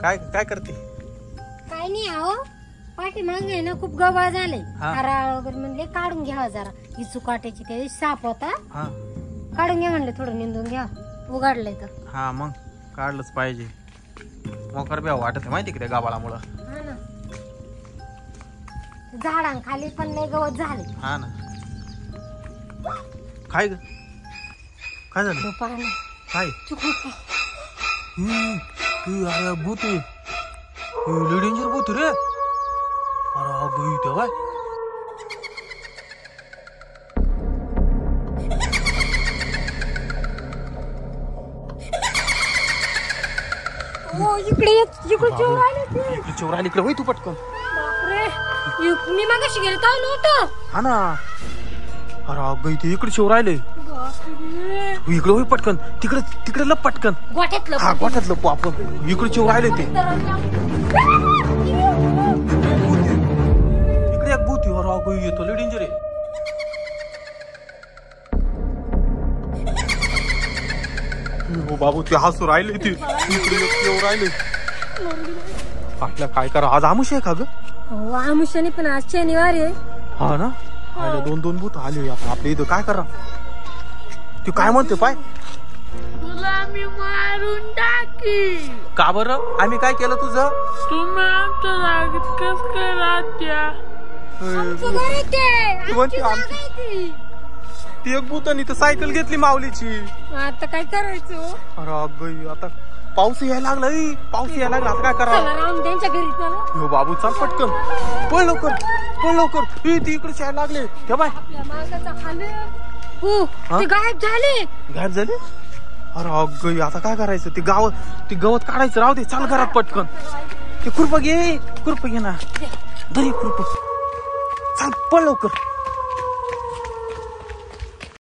काय काय करते? काय नाही आहो, पाठी मागे ना खूप गबाळ झाले, हा. हराळ वगैरे म्हणले काढून घ्यावा जरा. ही चुकाट्याची काही साप होता, हा काढून घ्या म्हणले, थोडं निंदून घ्या, उघडलंय तर. हा मग काढलंच पाहिजे. मोकर बी वाटत आहे माहिती का त्या गावाळामुळं. हा ना, झाडांखाली पण लय गवत झाले. हा ना. काय ग काय झालं? दुपारला काय चुकून अरे भूत आहे, लय डेंजर भूत रे. अरे अगं इथं काय इकडे चोर आले ते. इकडे चोर आले इकडे. होय तू पटकन. बापरे, मी मागाशी गेले तर नव्हतं. हा ना. अरे अगं इथे इकडे चोर आले. बापरे, तू इकडे होई पटकन. तिकडे तिकडे लप पटकन. गोठ्यातलं. हा गोठ्यात लपू आपण. इकडे चोर आले ते. इकडे एक भूत आहे. अरे अगं येतो लय डेंजर आहे. हो बाबू ते हसू राहिले ते. इकडे चोर राहिले. आपल्या काय करा, आज आमुष आहे का ग? हो, आमुष्याने पण आज शनिवार आहे. हा ना. आले दोन भूत आले आता आपल्या इथं. काय करा तू? काय म्हणते पाय? तुला मी मारून टाकी. का बरं? आम्ही काय केलं तुझं? तुम्ही आमच्या जागेत कस काय राहत्या? आमचं घर आहे ते. तू म्हणते आमची जागा आहे ती. ती एक भूतानी तर सायकल घेतली माऊलीची. आता काय करायचं? अरे अगं आता पाऊस यायला लागला. पाऊस यायला लागला. आता काय करा? चला राम त्यांच्या घरी चला. हो बाबू चल पटकन. पळ लवकर पळ लवकर. ती इकडे यायला लागले. ते बाय आपल्या मागाचा खाली. हो, ते गायब झाले. गायब झाले. अरे अगं आता काय करायचं? ते गवत काढायचं. राहू दे, चाल घरात पटकन. ते खुरप घे ना. दरी खुरप. चाल पळ लवकर.